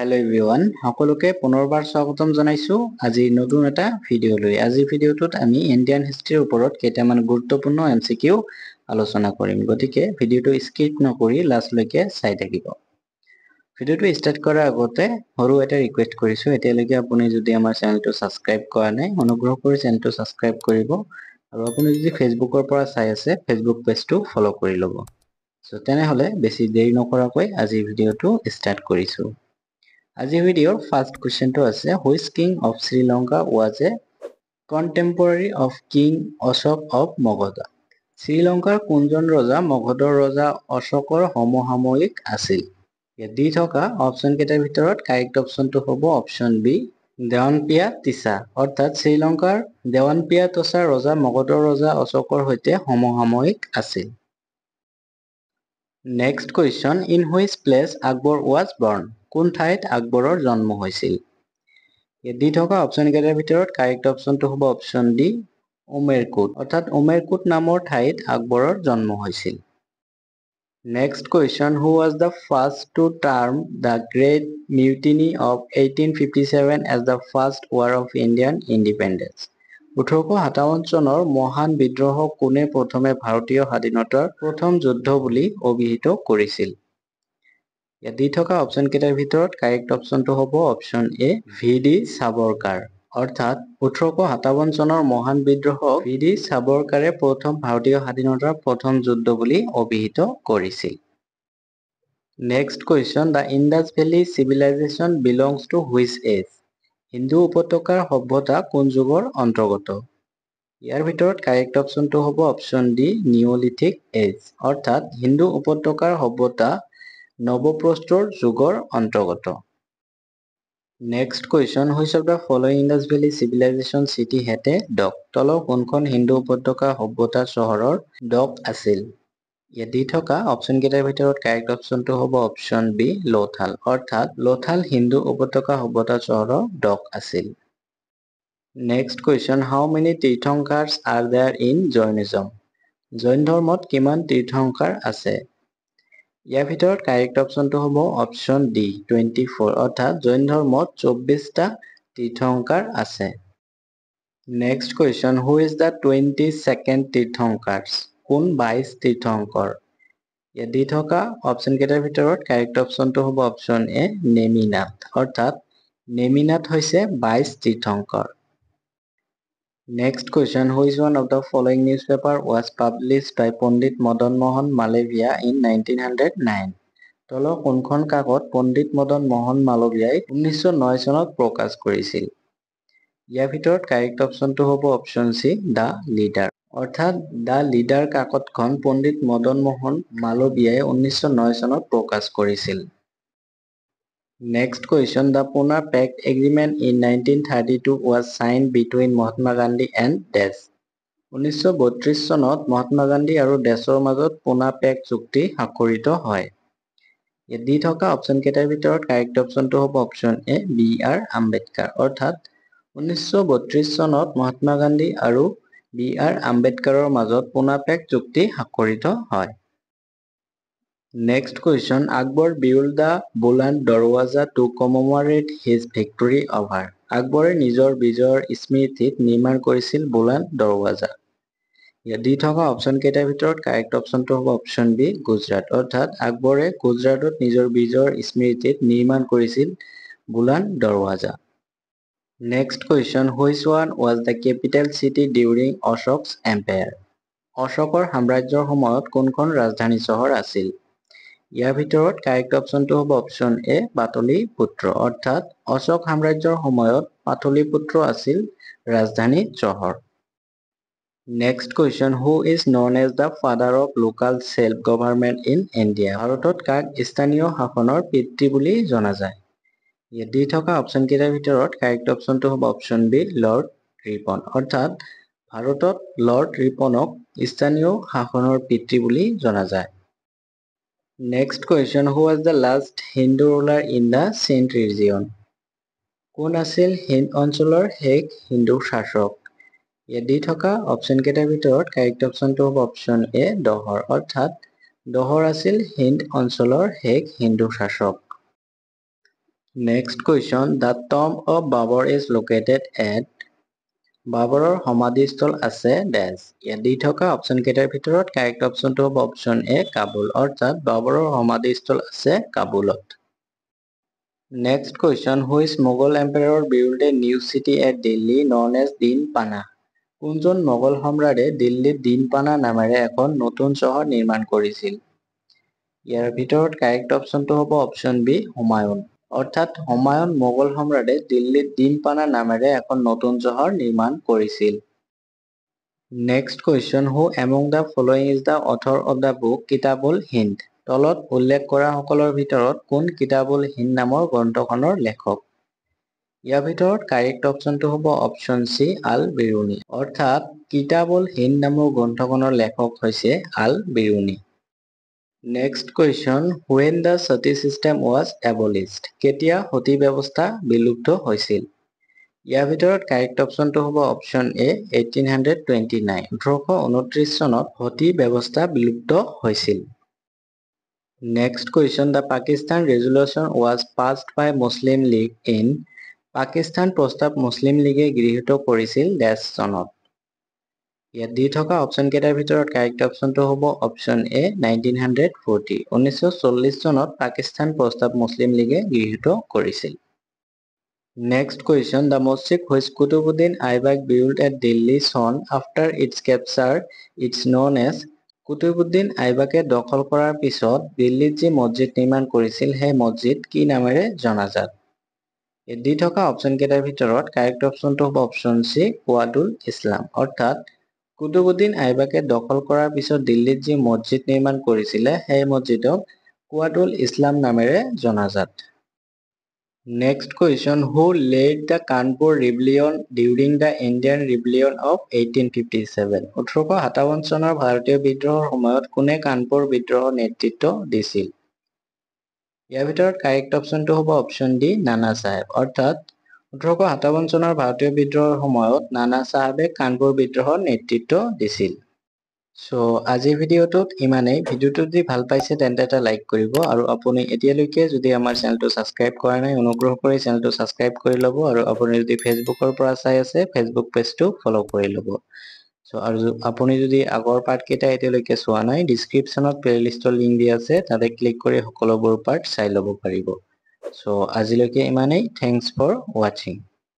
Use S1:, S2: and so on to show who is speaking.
S1: Hello everyone, সকলোকে পুনৰবাৰ স্বাগতম জনাইছো আজি নতুন এটা ভিডিও লৈ। আজি ভিডিওটোত আমি ইন্ডিয়ান হিষ্ট্ৰীৰ ওপৰত কেইটামান গুৰুত্বপূৰ্ণ এমসিকিউ আলোচনা কৰিম। গতিকে ভিডিওটো স্কিপ নকৰি লাষ্টলৈকে চাই থাকিব। ভিডিওটো ষ্টাৰ্ট কৰাৰ আগতে সৰু এটা ৰিকুৱেষ্ট কৰিছো, এতিয়ালৈকে আপুনি যদি আমাৰ চেনেলটো সাবস্ক্ৰাইব কৰা নাই অনুগ্ৰহ কৰি চেনেলটো সাবস্ক্ৰাইব কৰিব আৰু আপুনি যদি ফেসবুকৰ পৰা চাই আছে ফেসবুক পেজটো ফলো কৰি ল'ব। সো তেনেহলে বেছি দেৰি নকৰাকৈ আজি ভিডিওটো ষ্টাৰ্ট কৰিছো। আজি ভিডিওৰ ফাৰ্স্ট কোৱেশ্চনটো আছে, which king of Sri Lanka was a contemporary of king Ashoka of Magadha? শ্ৰীলংকাৰ কোনজন ৰজা মগধৰ ৰজা অশোকৰ সমসাময়িক আছিল? ইয়াত দি থকা অপচন কেইটাৰ ভিতৰত কাৰেক্ট অপচনটো হ'ব অপচন বি, দেৱানপিয়া তিছা। অৰ্থাৎ শ্ৰীলংকাৰ দেৱানপিয়া তছা ৰজা মগধৰ ৰজা অশোকৰ সৈতে সমসাময়িক আছিল। Next question, in which place Akbar was born? কোন ঠাইত আকবৰৰ জন্ম হৈছিল? ইয়াত দি থকা অপচন কেইটাৰ ভিতৰত কাৰেক্ট অপচনটো হ'ব অপচন ডি, উমেৰকোট। অৰ্থাৎ উমেৰকোট নামৰ ঠাইত আকবৰৰ জন্ম হৈছিল। Next question, who was the first to term the great mutiny of 1857 as the first war of Indian independence? 1857 চনৰ মহান বিদ্ৰোহক কোনে প্ৰথমে ভাৰতীয় স্বাধীনতাৰ প্ৰথম যুদ্ধ বুলি অভিহিত কৰিছিল? ইয়াত দি থকা অপচন কেইটাৰ ভিতৰত কাৰেক্ট অপচনটো হ'ব অপচন এ, ভি ডি সাবৰকাৰ। অৰ্থাৎ 1857 চনৰ মহান বিদ্ৰোহক ভি ডি সাবৰকাৰে প্ৰথম ভাৰতীয় স্বাধীনতাৰ প্ৰথম যুদ্ধ বুলি অভিহিত কৰিছিল। Next question, the Indus valley civilization belongs to which age? সিন্ধু উপত্যকাৰ সভ্যতা কোন যুগৰ অন্তৰ্গত? ইয়াৰ ভিতৰত কাৰেক্ট অপচনটো হ'ব অপচন ডি, নিঅলিথিক এজ। অৰ্থাৎ সিন্ধু উপত্যকাৰ সভ্যতা নৱপ্ৰস্তৰ যুগৰ অন্তৰ্গত। Next question, which of the following Indus valley civilization city had a dock? তলৰ কোনখন সিন্ধু উপত্যকা সভ্যতা চহৰৰ ডক আছিল? ইয়াত দি থকা অপচন কেইটাৰ ভিতৰত কাৰেক্ট অপচনটো হ'ব অপচন বি, লৌথাল। অৰ্থাৎ লৌথাল সিন্ধু উপত্যকা সভ্যতা চহৰৰ ডক আছিল। Next question, how many tirthankars are there in Jainism? জৈন ধৰ্মত কিমান তীৰ্থংকাৰ আছে? ইয়াৰ ভিতৰত কাৰেক্ট অপচনটো হ'ব অপচন ডি, 24। অৰ্থাৎ জৈন ধৰ্মত 24টা তীৰ্থংকাৰ আছে। Next question, who is the 22nd তীৰ্থংকাৰ্ছ? কোন 22 তীৰ্থংকৰ? ইয়াত দি থকা অপচন কেইটাৰ ভিতৰত কাৰেক্ট অপচনটো হ'ব অপচন এ, নেমিনাথ। অৰ্থাৎ নেমিনাথ হৈছে 22 তীৰ্থংকৰ। Next question, which one of the following newspaper was published by Pandit Madan Mohan Malaviya in 1909? তলৰ কোনখন কাকত পণ্ডিত মদন মোহন মালভিয়াই 1909 চনত প্ৰকাশ কৰিছিল? ইয়াৰ ভিতৰত কাৰেক্ট অপচনটো হ'ব অপচন চি, দ্য লিডাৰ। অৰ্থাৎ দ্য লিডাৰ কাকতখন পণ্ডিত মদন মোহন মালভিয়াই 1909 চনত প্ৰকাশ কৰিছিল। Next question, the Poona pact agreement in 1932 was signed between Mahatma Gandhi and dash? 1932 চনত মহাত্মা গান্ধী আৰু ডেছৰ মাজত পুনা পেক্ট চুক্তি স্বাক্ষৰিত হয়। ইয়াত দি থকা অপচন কেইটাৰ ভিতৰত কাৰেক্ট অপচনটো হ'ব অপচন এ, বি আৰ আম্বেদকাৰ। অৰ্থাৎ 1932 চনত মহাত্মা গান্ধী আৰু বি আৰ আম্বেদকাৰৰ মাজত পুনা পেক্ট চুক্তি স্বাক্ষৰিত হয়। Next question, Akbar build the Buland Darwaza to commemorate his victory over? আকবৰে নিজৰ বিজয়ৰ স্মৃতিত নিৰ্মাণ কৰিছিল বুলন্দ দৰৱাজা। ইয়াত দি থকা অপচন কেইটাৰ ভিতৰত কাৰেক্ট অপচনটো হ'ব অপচন বি, গুজৰাট। অৰ্থাৎ আকবৰে গুজৰাটত নিজৰ বিজয়ৰ স্মৃতিত নিৰ্মাণ কৰিছিল Buland Darwaza. Next question, which one was the capital city during Ashoka's empire? অশোকৰ সাম্ৰাজ্যৰ সময়ত কোনখন ৰাজধানী চহৰ আছিল? ইয়াৰ ভিতৰত কাৰেক্ট অপচনটো হ'ব অপচন এ, পাটলিপুত্ৰ। অৰ্থাৎ অশোক সাম্ৰাজ্যৰ সময়ত পাটলিপুত্ৰ আছিল ৰাজধানী চহৰ। Next question, who is known as the father of local self government in India? ভাৰতত কাক স্থানীয় শাসনৰ পিতৃ বুলি জনা যায়? ইয়াত দি থকা অপচন কেইটাৰ ভিতৰত কাৰেক্ট অপচনটো হ'ব অপচন বি, লৰ্ড ৰিপন। অৰ্থাৎ ভাৰতত লৰ্ড ৰিপনক স্থানীয় শাসনৰ পিতৃ বুলি জনা যায়। Next question, who was the last Hindu ruler in the Sindh region? কোন আছিল সিন্ধ অঞ্চলৰ শেষ হিন্দু শাসক? ইয়াত দি থকা অপচন কেইটাৰ ভিতৰত কাৰেক্ট অপচনটো হ'ব অপচন এ, দহৰ। অৰ্থাৎ দহৰ আছিল সিন্ধ অঞ্চলৰ শেষ হিন্দু শাসক। Next question, the tomb of Babur is located at বাবৰৰ সমাধিস্থল আছে ডেছ। ইয়াত দি থকা অপশ্যন কেইটাৰ ভিতৰত কাৰেক্ট অপশ্যনটো হ'ব অপশ্যন এ কাবুল, অৰ্থাৎ বাবৰৰ সমাধিস্থল আছে কাবুলত। Next question, which Mughal emperor built a new city at Delhi known as Dinpana? কোনজন মোগল সম্ৰাটে দিল্লীত দিনপানা নামেৰে এখন নতুন চহৰ নিৰ্মাণ কৰিছিল? ইয়াৰ ভিতৰত কাৰেক্ট অপশ্যনটো হ'ব অপশ্যন বি হুমায়ুন, অৰ্থাৎ হুমায়ুন মোগল সম্ৰাটে দিল্লীত দিনপানা নামেৰে এখন নতুন চহৰ নিৰ্মাণ কৰিছিল। Next question, who among the following is the author of the book কিতাবুল হিন্দ? তলত উল্লেখ কৰা সকলৰ ভিতৰত কোন কিতাবুল হিন্দ নামৰ গ্ৰন্থখনৰ লেখক? ইয়াৰ ভিতৰত কাৰেক্ট অপশ্যনটো হ'ব অপশ্যন চি আল বিৰুনি, অৰ্থাৎ কিতাবুল হিন্দ নামৰ গ্ৰন্থখনৰ লেখক হৈছে আল বিৰুনি। Next question, when the sati system was abolished? কেতিয়া সতী ব্যৱস্থা বিলুপ্ত হৈছিল? ইয়াৰ ভিতৰত কাৰেক্ট অপশ্যনটো হ'ব অপশ্যন এ 1829, 1829 চনত সতী ব্যৱস্থা বিলুপ্ত হৈছিল। Next question, the Pakistan resolution was passed by Muslim League in Pakistan প্ৰস্তাৱ মুছলিম লীগে গৃহীত কৰিছিল ডেছ চনত। ইয়াত দি থকা অপশ্যন কেইটাৰ ভিতৰত কাৰেক্ট অপশ্যনটো হ'ব অপশ্যন এ 1940, 1940 চনত পাকিস্তান প্ৰস্তাৱ মুছলিম লীগে গৃহীত কৰিছিল। Next question, the mosque which Qutbuddin Aibak built at Delhi soon after its capture is known as Qutubuddin আইবাকে দখল কৰাৰ পিছত দিল্লীত যি মছজিদ নিৰ্মাণ কৰিছিল সেই মছজিদ কি নামেৰে জনাজাত? এই দি থকা অপশ্যন কেইটাৰ ভিতৰত কাৰেক্ট অপশ্যনটো হ'ব অপশ্যন চি কুৱাতুল ইছলাম, অৰ্থাৎ কুতুবুদ্দিন আইবাকে দখল কৰাৰ পিছত দিল্লীত যি মছজিদ নিৰ্মাণ কৰিছিলে সেই মছজিদক কুৱাতুল ইছলাম নামেৰে জনাজাত। Next question, who led the Kanpur rebellion during the Indian Rebellion of 1857? 1857 চনৰ ভাৰতীয় বিদ্ৰোহৰ সময়ত কোনে কানপুৰ বিদ্ৰোহৰ নেতৃত্ব দিছিল? ইয়াৰ ভিতৰত কাৰেক্ট অপশ্যনটো হ'ব অপশ্যন ডি নানা চাহেব, অৰ্থাৎ 1857 চনৰ ভাৰতীয় বিদ্ৰোহৰ সময়ত নানা চাহেবে কানপুৰ বিদ্ৰোহৰ নেতৃত্ব দিছিল। সো আজিৰ ভিডিঅ'টোত ইমানেই। ভিডিঅ'টো যদি ভাল পাইছে তেন্তে এটা লাইক কৰিব, আৰু আপুনি এতিয়ালৈকে যদি আমাৰ চেনেলটো ছাবস্ক্ৰাইব কৰা নাই অনুগ্ৰহ কৰি চেনেলটো ছাবস্ক্ৰাইব কৰি ল'ব, আৰু আপুনি যদি ফেচবুকৰ পৰা চাই আছে ফেচবুক পেজটো ফলো কৰি ল'ব। সো আৰু আপুনি যদি আগৰ পাৰ্টকেইটা এতিয়ালৈকে চোৱা নাই ডিছক্ৰিপশ্যনত প্লেলিষ্টৰ লিংক দিয়া আছে, তাতে ক্লিক কৰি সকলোবোৰ পাৰ্ট চাই ল'ব পাৰিব। সো আজিলৈকে ইমানেই। থেংকছ ফৰ ৱাচিং।